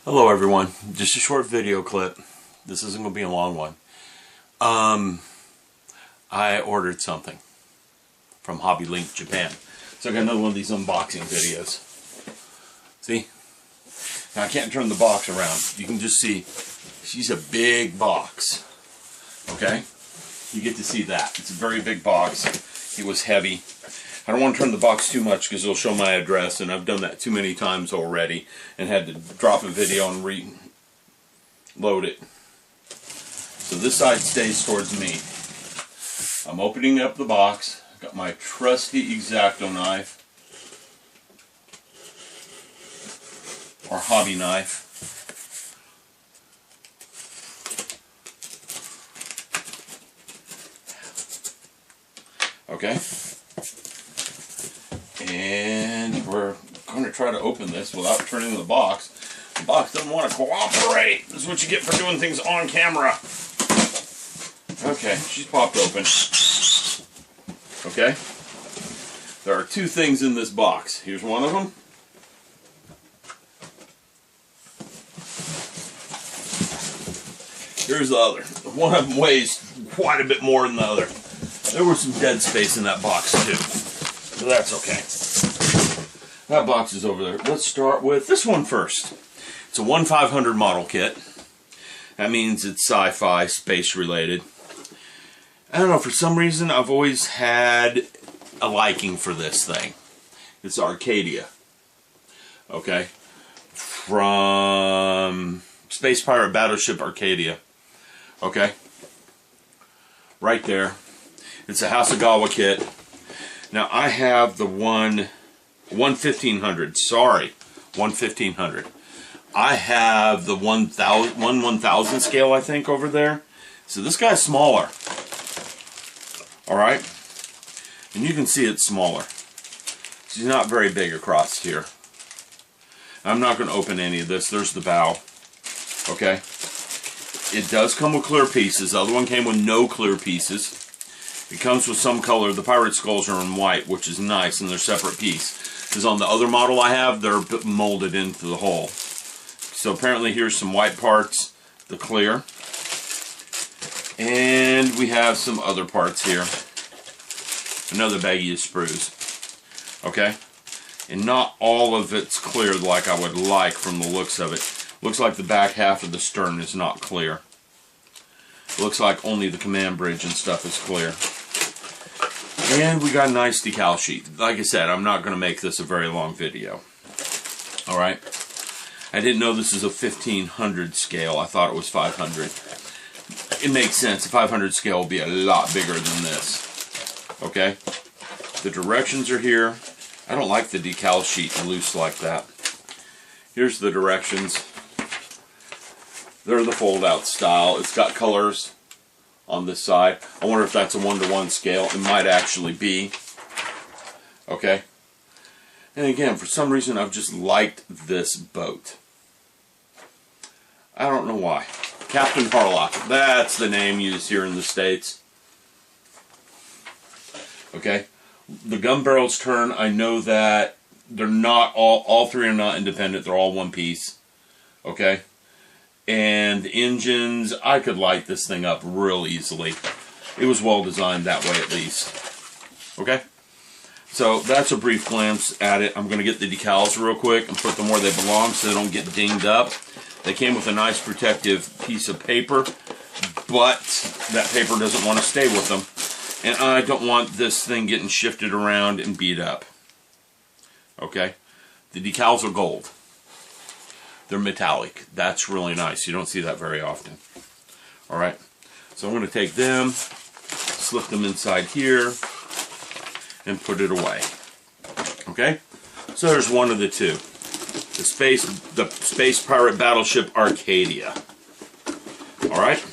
Hello everyone, just a short video clip. This isn't going to be a long one. I ordered something from Hobby Link Japan. So I got another one of these unboxing videos. See? Now I can't turn the box around. You can just see, she's a big box. Okay? You get to see that. It's a very big box. It was heavy. I don't want to turn the box too much because it'll show my address, and I've done that too many times already and had to drop a video and reload it. So this side stays towards me. I'm opening up the box. I've got my trusty X-Acto knife, or hobby knife. Okay. And we're going to try to open this without turning the box. The box doesn't want to cooperate. This is what you get for doing things on camera. Okay, she's popped open. Okay? There are two things in this box. Here's one of them. Here's the other. One of them weighs quite a bit more than the other. There was some dead space in that box too. So that's okay. That box is over there. Let's start with this one first. It's a 1/500 model kit. That means it's sci-fi, space related. I don't know, for some reason I've always had a liking for this thing. It's Arcadia. Okay? From Space Pirate Battleship Arcadia. Okay? Right there. It's a Hasegawa kit. Now I have the 1500. Sorry, 1500. I have the 1000 scale, I think, over there. So this guy's smaller. All right, and you can see it's smaller. She's not very big across here. I'm not going to open any of this. There's the bow. Okay. It does come with clear pieces. The other one came with no clear pieces. It comes with some color. The pirate skulls are in white, which is nice, and they're separate piece. Because on the other model I have, they're molded into the hull. So apparently here's some white parts, the clear. And we have some other parts here. Another baggie of sprues. Okay? And not all of it's clear like I would like from the looks of it. Looks like the back half of the stern is not clear. It looks like only the command bridge and stuff is clear. And we got a nice decal sheet. Like I said, I'm not going to make this a very long video. Alright? I didn't know this is a 1500 scale. I thought it was 500. It makes sense. A 500 scale will be a lot bigger than this. Okay? The directions are here. I don't like the decal sheet loose like that. Here's the directions. They're the fold-out style. It's got colors on this side. I wonder if that's a 1-to-1 scale. It might actually be. Okay? And again, for some reason, I've just liked this boat. I don't know why. Captain Harlock. That's the name used here in the States. Okay? The gun barrels turn. I know that they're not all three are not independent. They're all one piece. Okay? And the engines, I could light this thing up real easily. It was well designed that way at least. Okay? So that's a brief glance at it. I'm going to get the decals real quick and put them where they belong so they don't get dinged up. They came with a nice protective piece of paper, but that paper doesn't want to stay with them. And I don't want this thing getting shifted around and beat up. Okay? The decals are gold. They're metallic. That's really nice. You don't see that very often. Alright. So I'm going to take them, slip them inside here, and put it away. Okay? So there's one of the two. The Space Pirate Battleship Arcadia. Alright?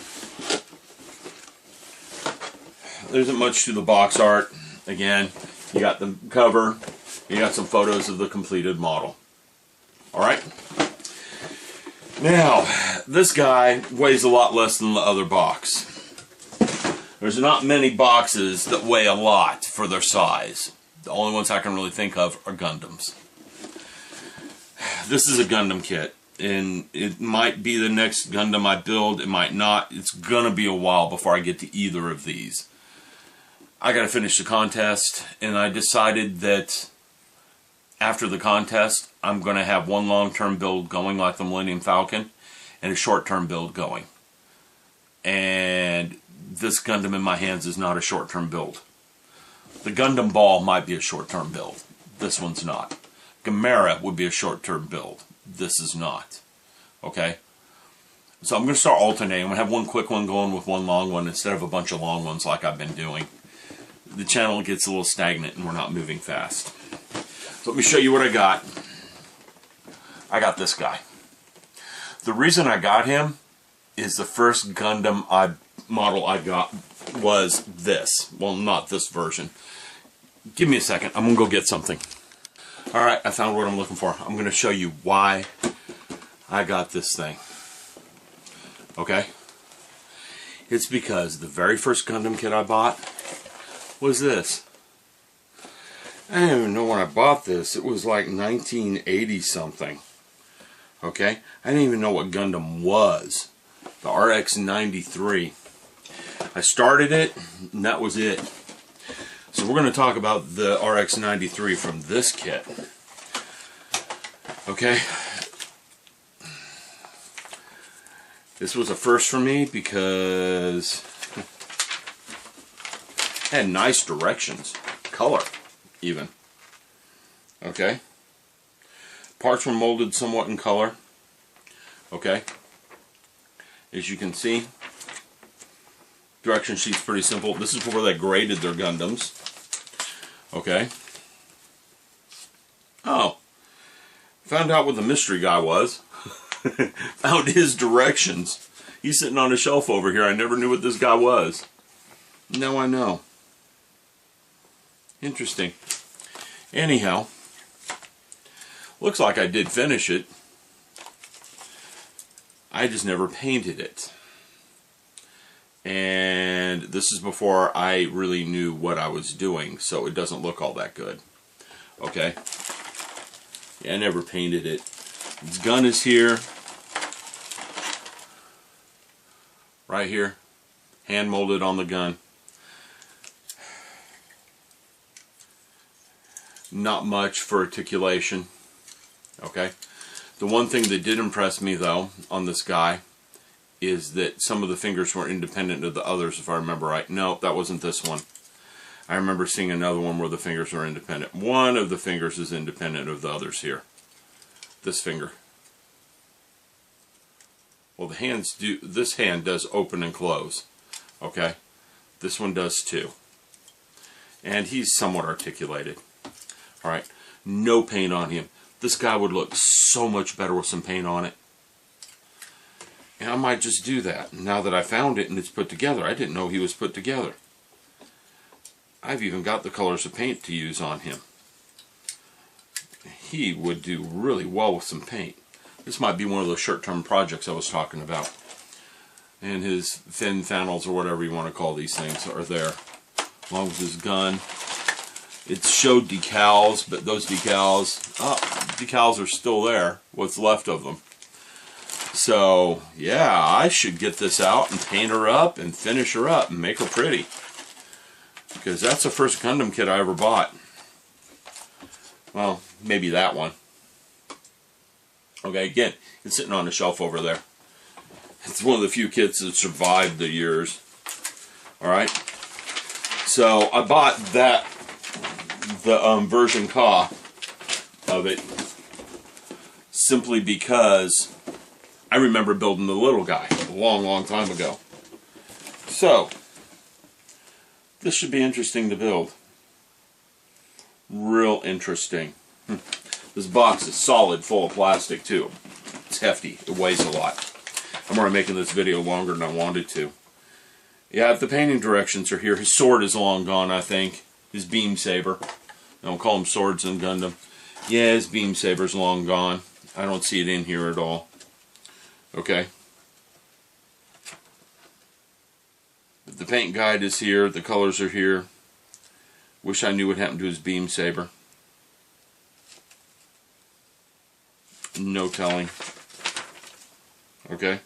There isn't much to the box art. Again, you got the cover. You got some photos of the completed model. Alright? Now, this guy weighs a lot less than the other box. There's not many boxes that weigh a lot for their size. The only ones I can really think of are Gundams. This is a Gundam kit. And it might be the next Gundam I build, it might not. It's gonna be a while before I get to either of these. I gotta finish the contest, and I decided that after the contest, I'm gonna have one long-term build going like the Millennium Falcon, and a short-term build going. And this Gundam in my hands is not a short-term build. The Gundam Ball might be a short-term build. This one's not. Gamera would be a short-term build. This is not. Okay? So I'm going to start alternating. I'm going to have one quick one going with one long one instead of a bunch of long ones like I've been doing. The channel gets a little stagnant and we're not moving fast. So let me show you what I got. I got this guy. The reason I got him is the first Gundam model I got was this. Well, not this version. Give me a second. I'm going to go get something. Alright, I found what I'm looking for. I'm going to show you why I got this thing. Okay? It's because the very first Gundam kit I bought was this. I don't even know when I bought this. It was like 1980 something. Okay? I didn't even know what Gundam was. The RX-93. I started it, and that was it. So we're going to talk about the RX-93 from this kit. Okay? This was a first for me because it had nice directions. Color, even. Okay? Parts were molded somewhat in color. Okay? As you can see, direction sheet's pretty simple. This is before they graded their Gundams. Okay. Oh. Found out what the mystery guy was. Found his directions. He's sitting on a shelf over here. I never knew what this guy was. Now I know. Interesting. Anyhow. Looks like I did finish it. I just never painted it. And this is before I really knew what I was doing, so it doesn't look all that good. Okay? Yeah, I never painted it. Its gun is here. Right here. Hand molded on the gun. Not much for articulation. Okay? The one thing that did impress me, though, on this guy is that some of the fingers were independent of the others, if I remember right. No, that wasn't this one. I remember seeing another one where the fingers were independent. One of the fingers is independent of the others here. This finger. Well, the hands do. This hand does open and close. Okay? This one does too. And he's somewhat articulated. Alright. No paint on him. This guy would look so much better with some paint on it. And I might just do that now that I found it and it's put together. I didn't know he was put together. I've even got the colors of paint to use on him. He would do really well with some paint. This might be one of those short-term projects I was talking about. And his fin fanels, or whatever you want to call these things, are there. As long as his gun. It showed decals, but those decals are still there. What's left of them. So, yeah, I should get this out and paint her up and finish her up and make her pretty. Because that's the first Gundam kit I ever bought. Well, maybe that one. Okay, again, it's sitting on the shelf over there. It's one of the few kits that survived the years. Alright? So, I bought that, the version Ka of it, simply because I remember building the little guy a long, long time ago. So, this should be interesting to build. Real interesting. This box is solid, full of plastic too. It's hefty. It weighs a lot. I'm already making this video longer than I wanted to. Yeah, the painting directions are here. His sword is long gone, I think. His beam saber. I don't call them swords in Gundam. Yeah, his beam saber's long gone. I don't see it in here at all. Okay. But the paint guide is here. The colors are here. Wish I knew what happened to his beam saber. No telling. Okay?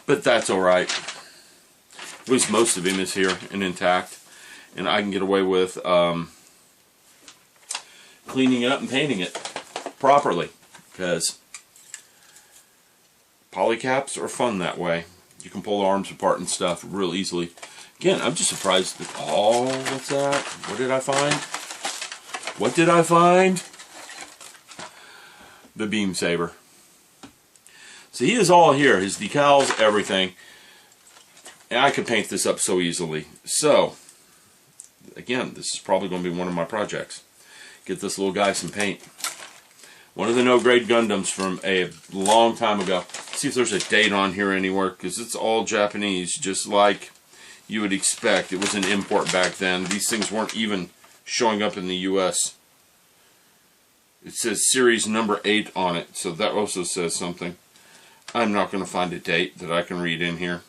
But that's alright. At least most of him is here and intact. And I can get away with cleaning it up and painting it properly. Because polycaps are fun that way. You can pull the arms apart and stuff real easily. Again, I'm just surprised that, oh, what's that? What did I find? What did I find? The beam saber. So he is all here. His decals, everything. And I could paint this up so easily. So, again, this is probably going to be one of my projects. Get this little guy some paint. One of the no-grade Gundams from a long time ago. See if there's a date on here anywhere, because it's all Japanese, just like you would expect. It was an import back then. These things weren't even showing up in the U.S. It says series number 8 on it, so that also says something. I'm not going to find a date that I can read in here.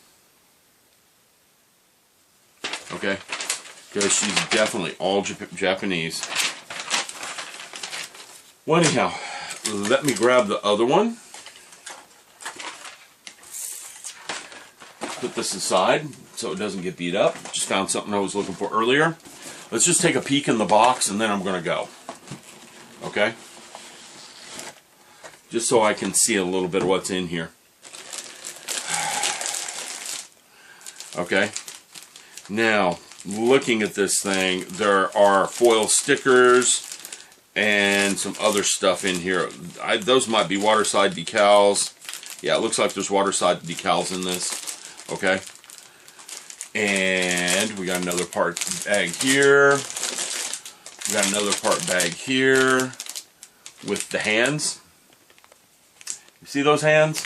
Okay? Because she's definitely all Japanese. Well, anyhow, let me grab the other one. Put this aside so it doesn't get beat up. Just found something I was looking for earlier. Let's just take a peek in the box and then I'm going to go. Okay? Just so I can see a little bit of what's in here. Okay? Now, looking at this thing, there are foil stickers and some other stuff in here. Those might be waterside decals. Yeah, it looks like there's waterside decals in this. Okay. And we got another part bag here. We got another part bag here with the hands. You see those hands?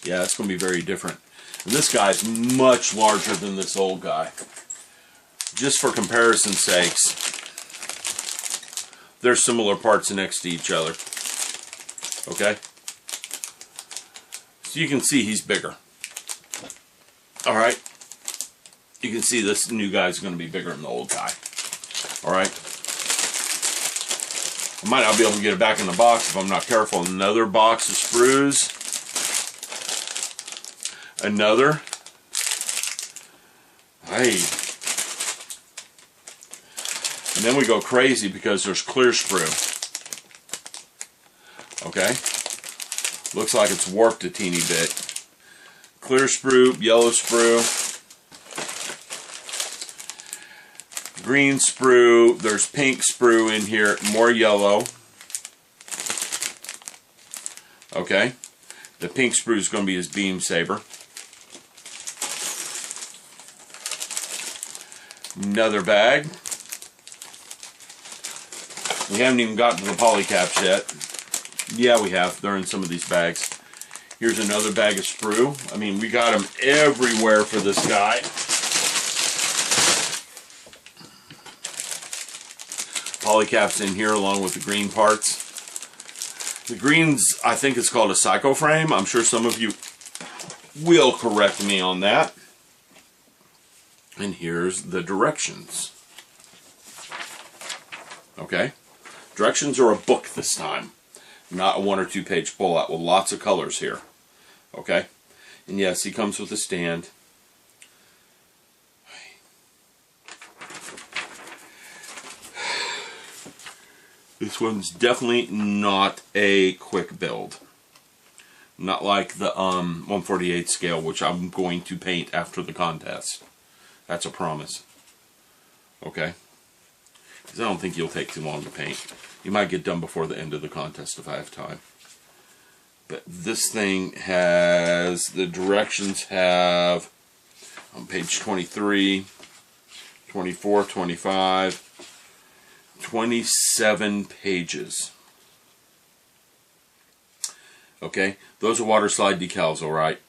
Yeah, it's going to be very different. And this guy's much larger than this old guy. Just for comparison's sakes, they're similar parts next to each other. Okay? So you can see he's bigger. Alright? You can see this new guy's going to be bigger than the old guy. Alright? I might not be able to get it back in the box if I'm not careful. Another box of sprues. Another. Hey. And then we go crazy because there's clear sprue. Okay? Looks like it's warped a teeny bit. Clear sprue, yellow sprue, green sprue, there's pink sprue in here, more yellow. Okay? The pink sprue is going to be his beam saber. Another bag. We haven't even gotten to the polycaps yet. Yeah, we have. They're in some of these bags. Here's another bag of sprue. I mean, we got them everywhere for this guy. Polycaps in here along with the green parts. The greens, I think it's called a psycho frame. I'm sure some of you will correct me on that. And here's the directions. Okay? Directions are a book this time. Not a 1 or 2 page pullout with lots of colors here. Okay? And yes, he comes with a stand. This one's definitely not a quick build. Not like the 1/48 scale, which I'm going to paint after the contest. That's a promise. Okay? Because I don't think you'll take too long to paint. You might get done before the end of the contest if I have time. But this thing has, the directions have, on page 23, 24, 25, 27 pages. Okay, those are water slide decals, alright.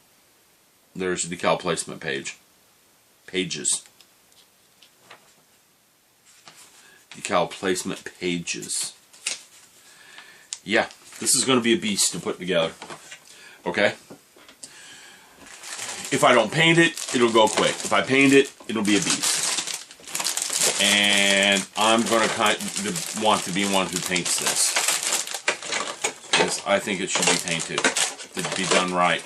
There's a decal placement page. Pages. Decal placement pages. Yeah, this is going to be a beast to put together. Okay? If I don't paint it, it'll go quick. If I paint it, it'll be a beast. And I'm going to want to be one who paints this. Because I think it should be painted. to be done right.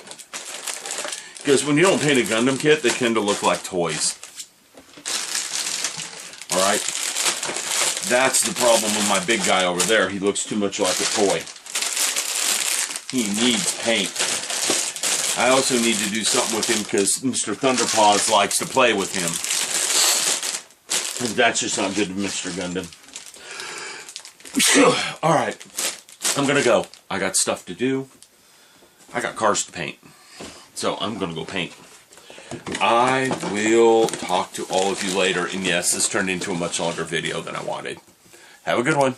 Because when you don't paint a Gundam kit, they tend to look like toys. Alright? That's the problem with my big guy over there. He looks too much like a toy. He needs paint. I also need to do something with him because Mr. Thunderpaws likes to play with him. And that's just not good to Mr. Gundam. Alright. I'm gonna go. I got stuff to do. I got cars to paint. So I'm gonna go paint. I will talk to all of you later. And yes, this turned into a much longer video than I wanted. Have a good one.